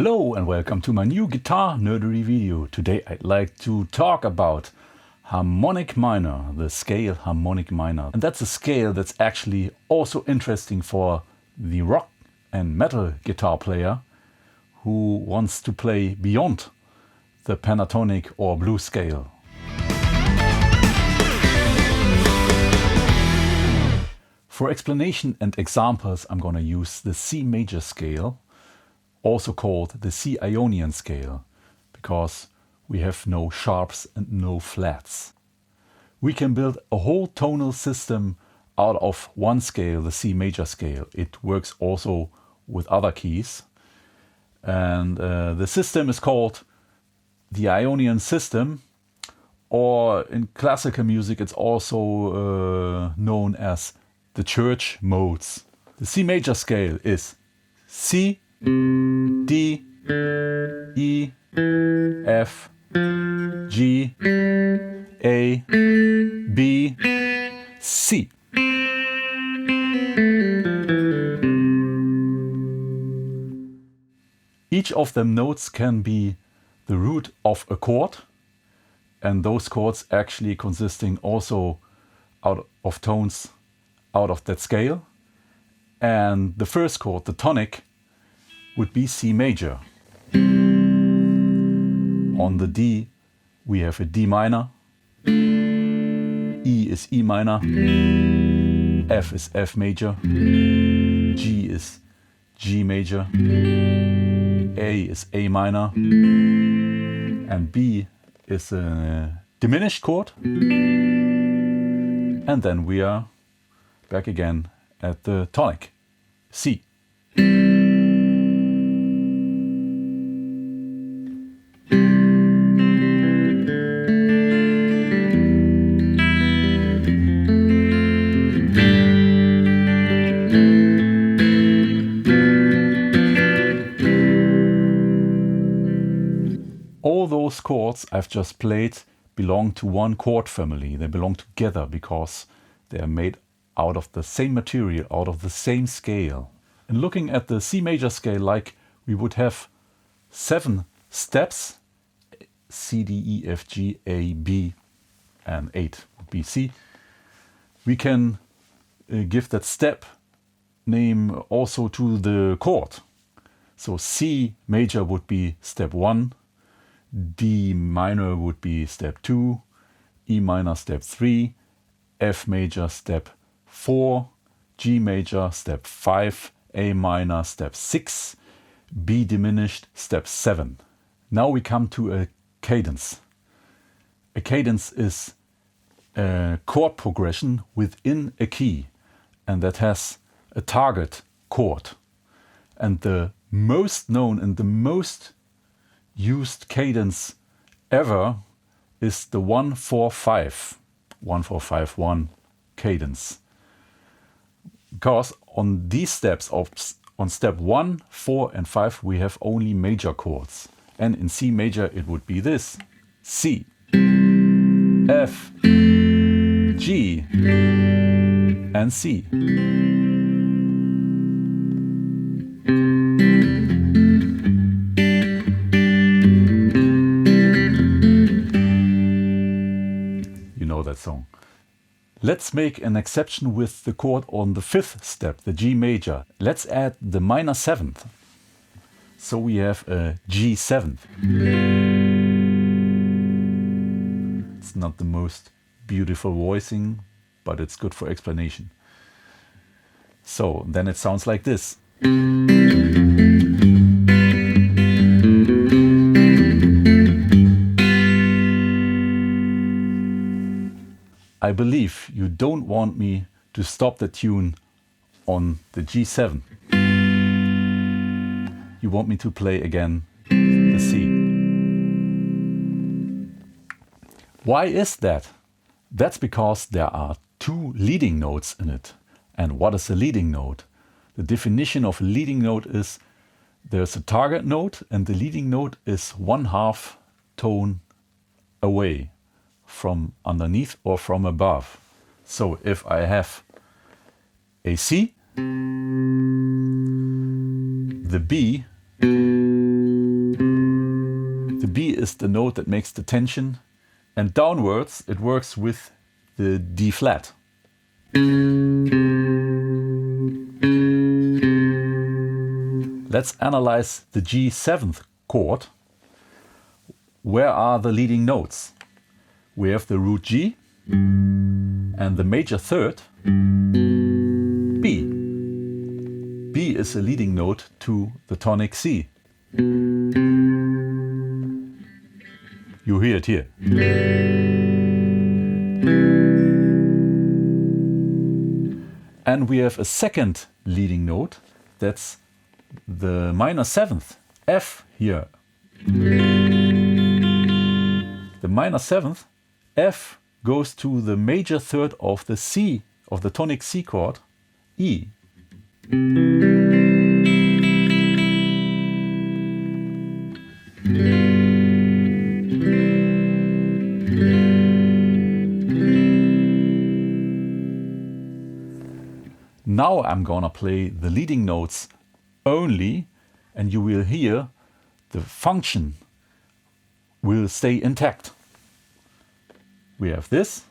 Hello and welcome to my new Guitar-Nerdery video. Today I'd like to talk about Harmonic Minor, the scale Harmonic Minor. And that's a scale that's actually also interesting for the rock and metal guitar player who wants to play beyond the pentatonic or blues scale. For explanation and examples, I'm going to use the C major scale, also called the C Ionian scale, because we have no sharps and no flats. We can build a whole tonal system out of one scale, the C major scale. It works also with other keys. And the system is called the Ionian System, or in classical music it's also known as the church modes. The C major scale is C, D, E, F, G, A, B, C. Each of them notes can be the root of a chord, and those chords actually consisting also out of tones out of that scale. And the first chord, the tonic, would be C major. On the D we have a D minor, E is E minor, F is F major, G is G major, A is A minor, and B is a diminished chord. And then we are back again at the tonic, C. All those chords I've just played belong to one chord family. They belong together because they are made out of the same material, out of the same scale. And looking at the C major scale, like we would have 7 steps, C, D, E, F, G, A, B, and 8 would be C. We can give that step name also to the chord. So C major would be step 1, D minor would be step 2, E minor step 3, F major step 4, G major step 5, A minor step 6, B diminished step 7. Now we come to a cadence. A cadence is a chord progression within a key, and that has a target chord. And the most known and the most used cadence ever is the 1-4-5, 1-4-5-1 cadence. Because on these steps, on step 1, 4 and 5, we have only major chords. And in C major it would be this: C, F, G, and C. You know that song. Let's make an exception with the chord on the 5th step, the G major. Let's add the minor 7th. So we have a G7. It's not the most beautiful voicing, but it's good for explanation. So then it sounds like this. I believe you don't want me to stop the tune on the G7. You want me to play again the C. Why is that? That's because there are 2 leading notes in it. And what is a leading note? The definition of a leading note is there's a target note and the leading note is 1/2 tone away from underneath or from above. So if I have a C, the B B is the note that makes the tension, and downwards it works with the D flat. Let's analyze the G7th chord. Where are the leading notes? We have the root G and the major third B. B is a leading note to the tonic C. You hear it here. And we have a second leading note, that's the minor 7th, F here. The minor 7th, F, goes to the major third of the C, of the tonic C chord, E. Now I'm gonna play the leading notes only, and you will hear the function will stay intact. We have this.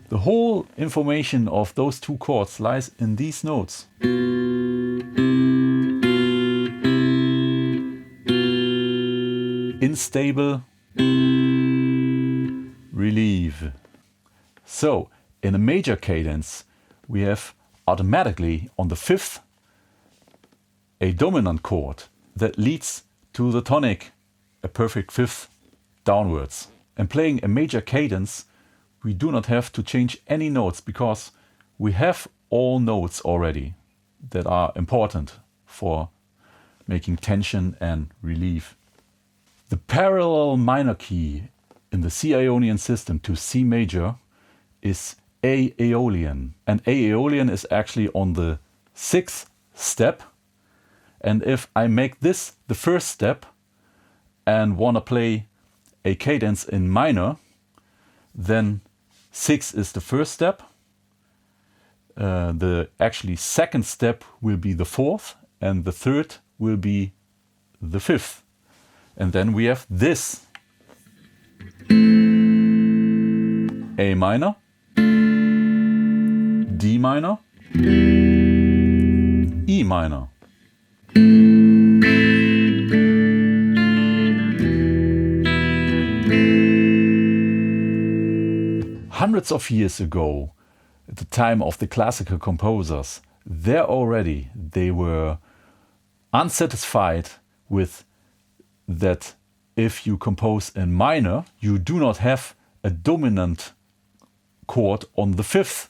The whole information of those two chords lies in these notes. Unstable, relieve. So, in a major cadence, we have automatically on the 5th a dominant chord that leads to the tonic, a perfect 5th downwards. And playing a major cadence, we do not have to change any notes because we have all notes already that are important for making tension and relief. The parallel minor key in the C Ionian system to C major is aeolian. And aeolian is actually on the 6th step. And if I make this the first step and want to play a cadence in minor, then 6 is the first step. The actually second step will be the 4th, and the third will be the 5th. And then we have this. A minor, D minor, E minor. Hundreds of years ago, at the time of the classical composers, they were unsatisfied with that if you compose in minor, you do not have a dominant chord on the 5th.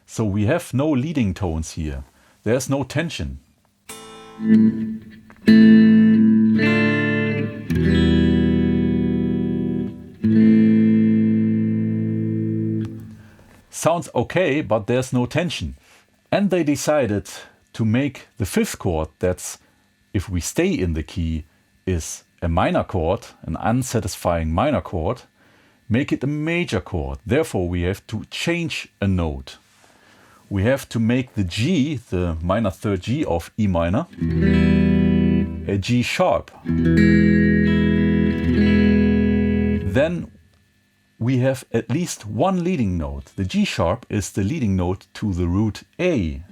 So we have no leading tones here. There's no tension. Sounds okay, but there's no tension. And they decided to make the 5th chord, that's, if we stay in the key, is a minor chord, an unsatisfying minor chord, make it a major chord. Therefore, we have to change a note. We have to make the G, the minor third G of E minor, a G sharp. Then we have at least one leading note. The G sharp is the leading note to the root A.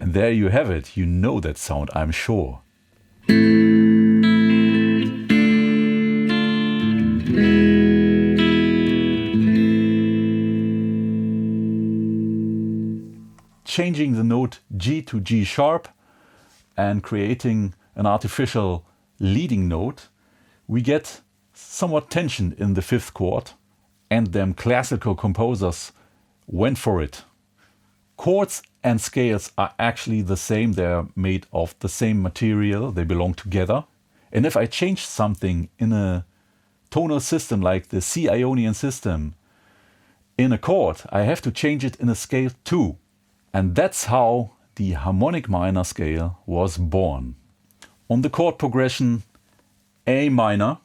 And there you have it. You know that sound, I'm sure. Changing the note G to G sharp and creating an artificial leading note, we get somewhat tension in the 5th chord, and them classical composers went for it. Chords and scales are actually the same. They're made of the same material. They belong together. And if I change something in a tonal system like the C Ionian system in a chord, I have to change it in a scale too. And that's how the harmonic minor scale was born. On the chord progression A minor,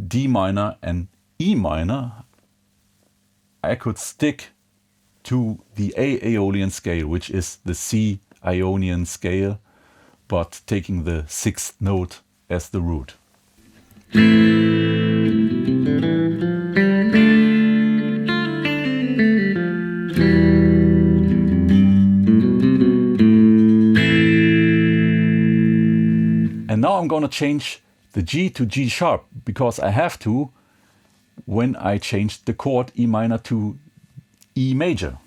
D minor and E minor, I could stick to the A aeolian scale, which is the C Ionian scale, but taking the 6th note as the root. And now I'm going to change the G to G sharp, because I have to when I changed the chord E minor to E major.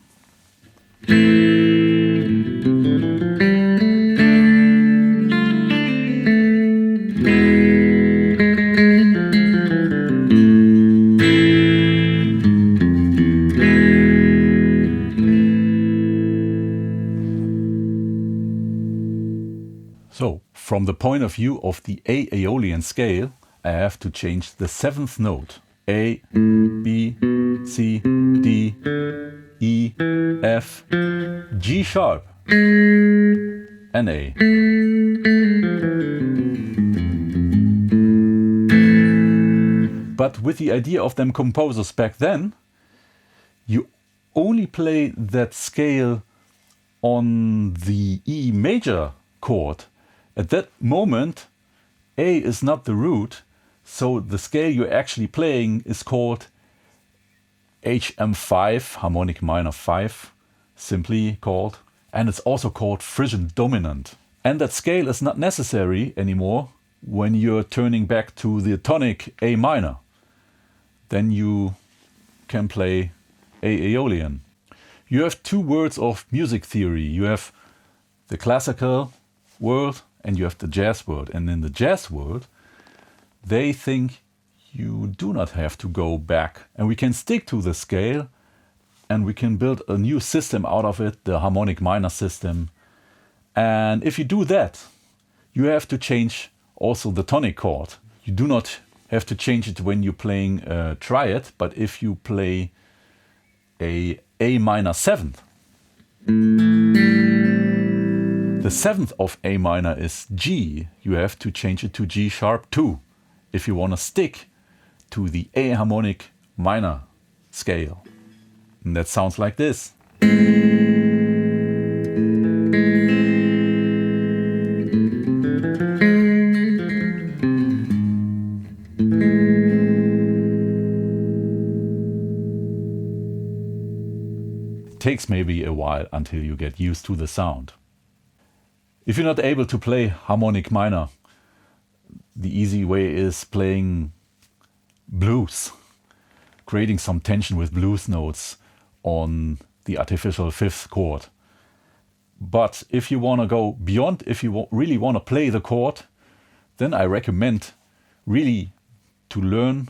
So, from the point of view of the A aeolian scale, I have to change the 7th note. A, B, C, D, E, F, G sharp, and A. But with the idea of them composers back then, you only play that scale on the E major chord. At that moment, A is not the root, so the scale you're actually playing is called HM5, Harmonic Minor 5, simply called, and it's also called Frisian dominant. And that scale is not necessary anymore when you're turning back to the tonic A minor. Then you can play A aeolian. You have two worlds of music theory. You have the classical world and you have the jazz world. And in the jazz world, they think you do not have to go back. And we can stick to the scale and we can build a new system out of it, the harmonic minor system. And if you do that, you have to change also the tonic chord. You do not have to change it when you're playing a triad, but if you play a minor 7th, the 7th of A minor is G. You have to change it to G sharp 2 if you want to stick to the A harmonic minor scale. And that sounds like this. Takes maybe a while until you get used to the sound. If you're not able to play harmonic minor, the easy way is playing blues, creating some tension with blues notes on the artificial 5th chord. But if you want to go beyond, if you really want to play the chord, then I recommend really to learn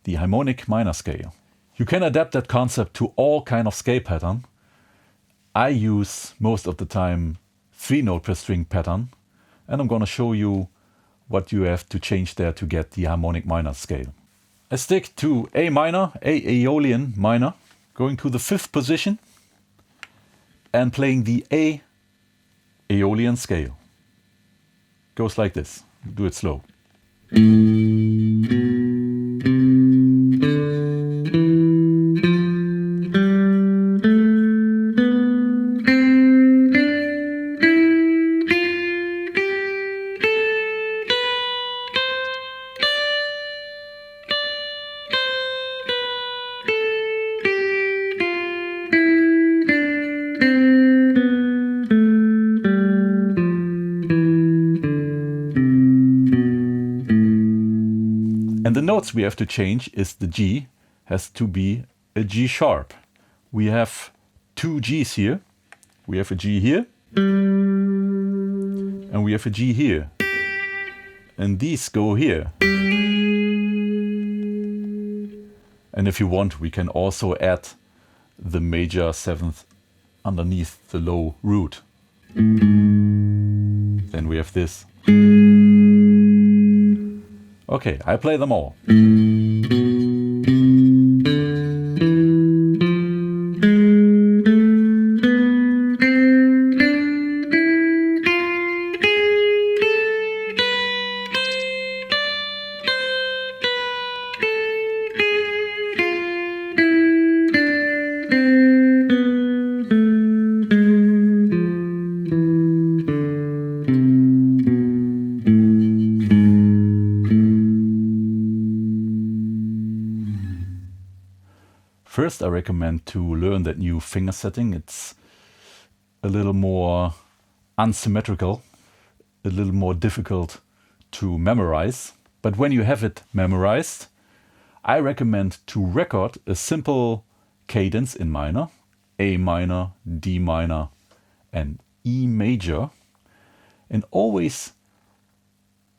the harmonic minor scale. You can adapt that concept to all kind of scale pattern. I use most of the time 3-note per string pattern, and I'm going to show you what you have to change there to get the harmonic minor scale. I stick to A minor, A aeolian minor, going to the 5th position and playing the A aeolian scale. Goes like this. Do it slow. And the notes we have to change is the G has to be a G sharp. We have two Gs here. We have a G here and we have a G here. And these go here. And if you want, we can also add the major 7th underneath the low root. Then we have this. Okay, I play them all. First, I recommend to learn that new finger setting. It's a little more unsymmetrical, a little more difficult to memorize. But when you have it memorized, I recommend to record a simple cadence in minor, A minor, D minor, and E major. And always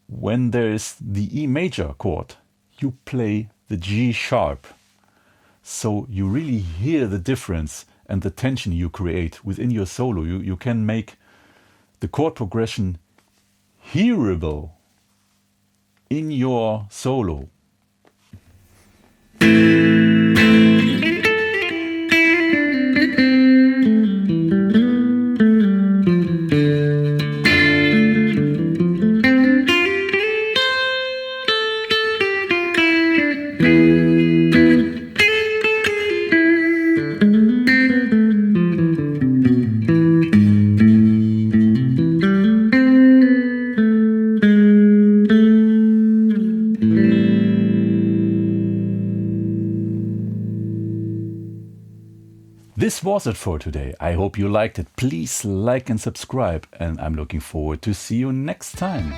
when there is the E major chord, you play the G sharp. So you really hear the difference and the tension you create within your solo. You can make the chord progression hearable in your solo. This was it for today. I hope you liked it. Please like and subscribe, and I'm looking forward to see you next time.